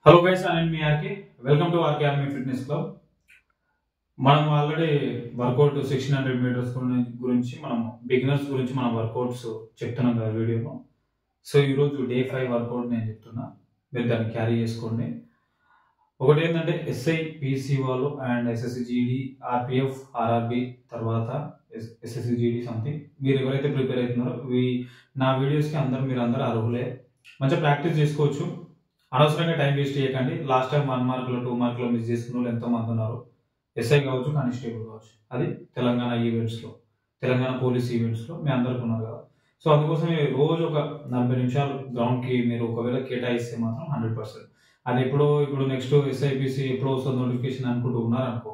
Hello guys, I am Miyake. Welcome to RK Army Fitness Club. మనం already work out 1600 metres గురించి మనం beginners గురించి మనం వర్కౌట్స్ చెప్తున్నాం కదా వీడియోలో. సో ఈరోజు డే 5 వర్కౌట్ నేను చెప్తున్నా, మీరు దాన్ని క్యారీ చేసుకోండి. ఒకటి ఏంటంటే ఎస్ఐ పీసీ వాళ్ళు అండ్ ఎస్ఎస్సిజిడి ఆర్పిఎఫ్ ఆర్ఆర్బి తర్వాత ఎస్ఎస్సిజిడి సంథింగ్ మీరు ఎవరైతే ప్రిపేర్ అవుతున్నారో నా వీడియోస్కి మీరు అందరూ అర్హులే. మంచిగా ప్రాక్టీస్ చేసుకోవచ్చు. అనవసరంగా టైం వేస్ట్ చేయకండి. లాస్ట్ టైం 1 మార్కులు 2 మార్కులు మిస్ చేసుకున్న వాళ్ళు ఎంతోమంది ఉన్నారు. ఎస్ఐ కావచ్చు, కానిస్టేబుల్ కావచ్చు, అది తెలంగాణ ఈవెంట్స్లో, తెలంగాణ పోలీస్ ఈవెంట్స్లో మీ అందరికి ఉన్నారు కదా. సో అందుకోసం రోజు ఒక 40 నిమిషాలు గ్రౌండ్కి మీరు ఒకవేళ కేటాయిస్తే మాత్రం 100%. అది ఇప్పుడు నెక్స్ట్ ఎస్ఐపిసి ఎప్పుడో వస్తుంది నోటిఫికేషన్ అనుకుంటూ ఉన్నారనుకో,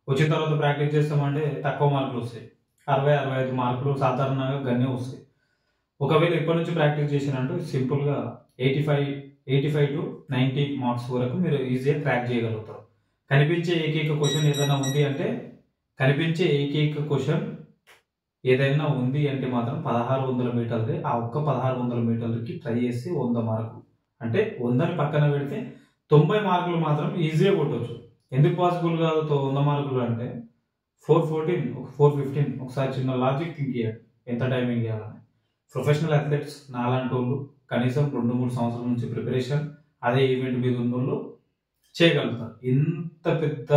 వచ్చిన తర్వాత ప్రాక్టీస్ చేస్తామంటే తక్కువ మార్కులు వస్తాయి. 60-65 మార్కులు సాధారణంగా గన్నే వస్తాయి. ఒకవేళ ఇప్పటి నుంచి ప్రాక్టీస్ చేసినట్టు సింపుల్గా 85 to 90 మార్క్స్ వరకు మీరు ఈజీగా క్రాక్ చేయగలుగుతారు. కనిపించే ఏకైక క్వశ్చన్ ఏదైనా ఉంది అంటే మాత్రం 1600 మీటర్లే. ఆ ఒక్క 1600 మీటర్లకి ట్రై చేసి 100 మార్కులు అంటే 100ని పక్కన పెడితే 90 మార్కులు మాత్రం ఈజీగా కొట్టవచ్చు. ఎందుకు పాసిబుల్ కాదు 100 మార్కులు అంటే 414 415 ఒకసారి చిన్న లాజిక్ థింక్ చేయండి, ఎంత టైమింగ్ చేయాలని. ప్రొఫెషనల్ అథ్లెట్స్ నాలాంటి వాళ్ళు కనీసం 2-3 సంవత్సరాల నుంచి ప్రిపరేషన్ అదే ఈవెంట్ మీద ఉన్న వాళ్ళు చేయగలుగుతారు. ఇంత పెద్ద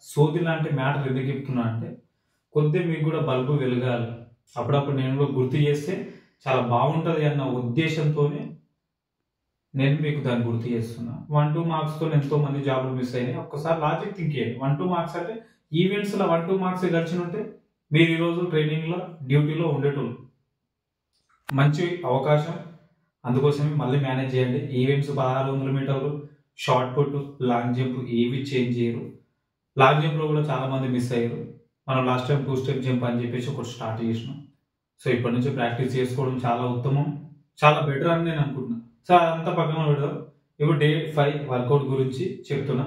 సోది లాంటి మ్యాటర్ ఎందుకు చెప్తున్నా అంటే కొద్దిగా మీకు కూడా బల్బు వెలగాలి, అప్పుడప్పుడు నేను కూడా గుర్తు చేస్తే చాలా బాగుంటుంది అన్న ఉద్దేశంతోనే నేను మీకు దాన్ని గుర్తు చేస్తున్నా. 1-2 మార్క్స్తో ఎంతో మంది జాబులు మిస్ అయినాయి. ఒక్కసారి లాజిక్ థింక్ చేయండి. 1-2 మార్క్స్ అంటే ఈవెంట్స్లో 1-2 మార్క్స్ గడిచి ఉంటే మీరు ఈరోజు ట్రైనింగ్లో డ్యూటీలో ఉండేటోళ్ళు. మంచి అవకాశం, అందుకోసమే మళ్ళీ మేనేజ్ చేయండి. ఈవెంట్స్ 1600 మీటర్లు, షార్ట్ పుట్, లాంగ్ జంప్ ఏవి చేంజ్ చేయరు. లాంగ్ జంప్లో కూడా చాలామంది మిస్ అయ్యారు. మనం లాస్ట్ టైం 2 స్టెప్ జంప్ అని చెప్పేసి ఒకటి స్టార్ట్ చేసినాం. సో ఇప్పటి నుంచి ప్రాక్టీస్ చేసుకోవడం చాలా ఉత్తమం, చాలా బెటర్ అని నేను అనుకుంటున్నాను. సో అదంతా పక్కన పెడదాం. ఇప్పుడు డే 5 వర్కౌట్ గురించి చెప్తున్నా,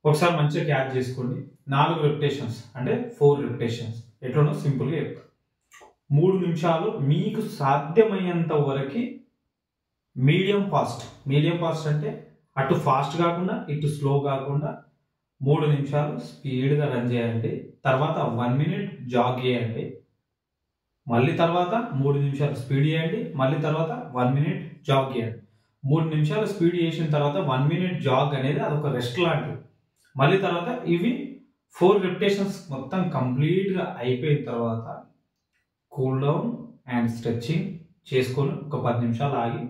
ఒకసారి మంచిగా క్యాచ్ చేసుకోండి. 4 రెపిటేషన్స్ అంటే 4 రెపిటేషన్స్ ఎట్లనో సింపుల్గా చెప్తాను. 3 నిమిషాలు మీకు సాధ్యమయ్యేంత వరకు మీడియం ఫాస్ట్ అంటే అటు ఫాస్ట్ కాకుండా ఇటు స్లో కాకుండా 3 నిమిషాలు స్పీడ్గా రన్ చేయండి. తర్వాత 1 మినిట్ జాగ్ చేయండి. మళ్ళీ తర్వాత 3 నిమిషాలు స్పీడ్ చేయండి. మళ్ళీ తర్వాత 1 మినిట్ జాగ్ చేయండి. 3 నిమిషాలు స్పీడ్ చేసిన తర్వాత 1 మినిట్ జాగ్ అనేది అదొక రెస్ట్ లాంటిది. మళ్ళీ తర్వాత ఇవి 4 రెపిటేషన్స్ మొత్తం కంప్లీట్గా అయిపోయిన తర్వాత కూల్ డౌన్ అండ్ స్ట్రెచ్చింగ్ చేసుకొని ఒక 10 నిమిషాలు ఆగి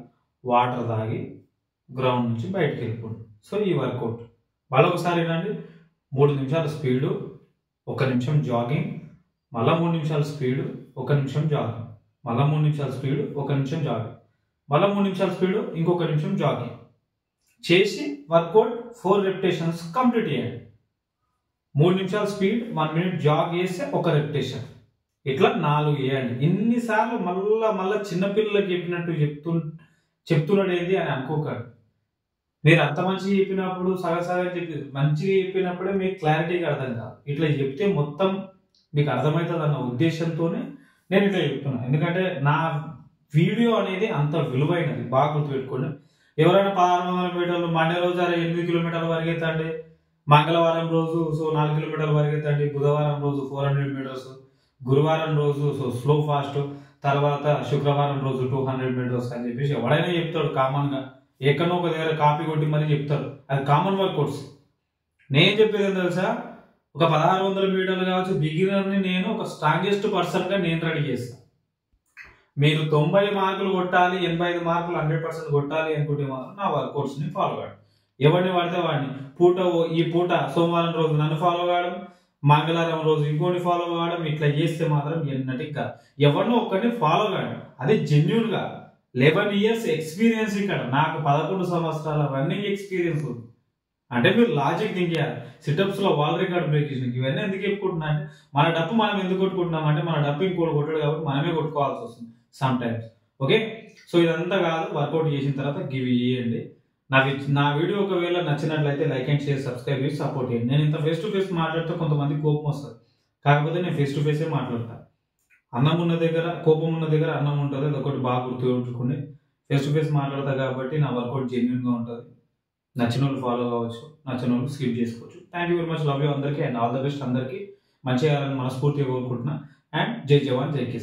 వాటర్ తాగి గ్రౌండ్ నుంచి బయటకు వెళ్ళిపోండి. సో ఈ వర్కౌట్ మళ్ళీ ఒకసారి ఏంటంటే 3 నిమిషాలు స్పీడు, 1 నిమిషం జాగింగ్, మళ్ళీ 3 నిమిషాలు స్పీడు, 1 నిమిషం జాగింగ్, మళ్ళీ 3 నిమిషాలు స్పీడు, 1 నిమిషం జాగింగ్, మళ్ళీ 3 నిమిషాలు స్పీడు, ఇంకొక నిమిషం జాగింగ్ చేసి వర్కౌట్ 4 రెపిటేషన్స్ కంప్లీట్ చేయండి. 3 నిమిషాలు స్పీడ్, 1 మినిట్ జాగ్ చేస్తే 1 రెపిటేషన్, ఇట్లా 4 చేయండి. ఇన్నిసార్లు మళ్ళా చిన్నపిల్లలకి చెప్పినట్టు చెప్తున్నాడు ఏంటి అని అనుకోకండి. మీరు అంత మంచిగా చెప్పినప్పుడు సగం చెప్పి మంచిగా చెప్పినప్పుడే మీకు క్లారిటీగా అర్థం కాదు. ఇట్లా చెప్తే మొత్తం మీకు అర్థమవుతుంది అన్న ఉద్దేశంతోనే నేను ఇట్లా చెప్తున్నాను. ఎందుకంటే నా వీడియో అనేది అంత విలువైనది, బాగా గుర్తుపెట్టుకోండి. ఎవరైనా 1600 మీటర్లు మండే రోజు 8 కిలోమీటర్ల వరకు ఎత్తండి, మంగళవారం రోజు 4 కిలోమీటర్ల వరకు ఎత్తండి, బుధవారం రోజు 400 మీటర్స్, గురువారం రోజు స్లో ఫాస్ట్, తర్వాత శుక్రవారం రోజు 200 మీటర్స్ అని చెప్పేసి ఎవడైనా చెప్తాడు. కామన్గా ఎక్కడో ఒక దగ్గర కాపీ కొట్టి మరీ చెప్తారు. అది కామన్ వర్కౌట్స్. నేను చెప్పేది ఏం తెలుసా, ఒక 1600 మీటర్లు కావచ్చు, బిగినర్ని నేను ఒక స్ట్రాంగెస్ట్ పర్సన్గా నేను రెడీ చేస్తాను. మీరు 90 మార్కులు కొట్టాలి, 85 మార్కులు 100% కొట్టాలి అనుకుంటే మాత్రం నా వర్కౌట్స్ని ఫాలో కావడం. ఎవరిని పడితే వాడిని ఈ పూట సోమవారం రోజు నన్ను ఫాలో కావడం, మంగళవారం రోజు ఇంకోటి ఫాలో కావడం, ఇట్లా చేస్తే మాత్రం ఎన్నటిగా ఎవరినో ఒక్కరిని ఫాలో కావడం. అదే జెన్యున్గా 11 ఇయర్స్ ఎక్స్పీరియన్స్. ఇక్కడ నాకు 11 సంవత్సరాల రన్నింగ్ ఎక్స్పీరియన్స్ ఉంది. అంటే మీరు లాజిక్ థింక్ చేయాలి. సిటప్స్లో వాల్ రికార్డ్ బ్రేక్ చేసిన ఇవన్నీ ఎందుకు చెప్పుకుంటున్నా అంటే మన డప్పు మనం ఎందుకు కొట్టుకుంటున్నాం అంటే మన డప్పు ఇంకోటి కొట్టాడు కాబట్టి మనమే కొట్టుకోవాల్సి వస్తుంది సమ్ టైమ్స్. ఓకే, సో ఇదంతా కాదు, వర్కౌట్ చేసిన తర్వాత గివ్ చేయండి. నా వీడియో ఒకవేళ నచ్చినట్లయితే లైక్ అండ్ షేర్, సబ్స్క్రైబ్ చేసి సపోర్ట్ చేయండి. నేను ఇంత ఫేస్ టు ఫేస్ మాట్లాడితే కొంతమంది కోపం వస్తుంది, కాకపోతే నేను ఫేస్ టు ఫేసే మాట్లాడతాను. అన్నం ఉన్న దగ్గర కోపం ఉన్న దగ్గర అన్నం ఉంటుంది, అదొకటి బాగా గుర్తుపెట్టుకోండి. ఫేస్ టు ఫేస్ మాట్లాడతా కాబట్టి నా వర్కౌట్ జెన్యున్గా ఉంటుంది. నచ్చిన వాళ్ళు ఫాలో కావచ్చు, నచ్చిన వాళ్ళు స్కిప్ చేసుకోవచ్చు. Thank you very much, love you అందరికీ అండ్ ఆల్ ద బెస్ట్. అందరికీ మంచిగా చేయాలని మనస్ఫూర్తిగా కోరుకుంటున్నా. అండ్ జై జవాన్ జై కిసాన్.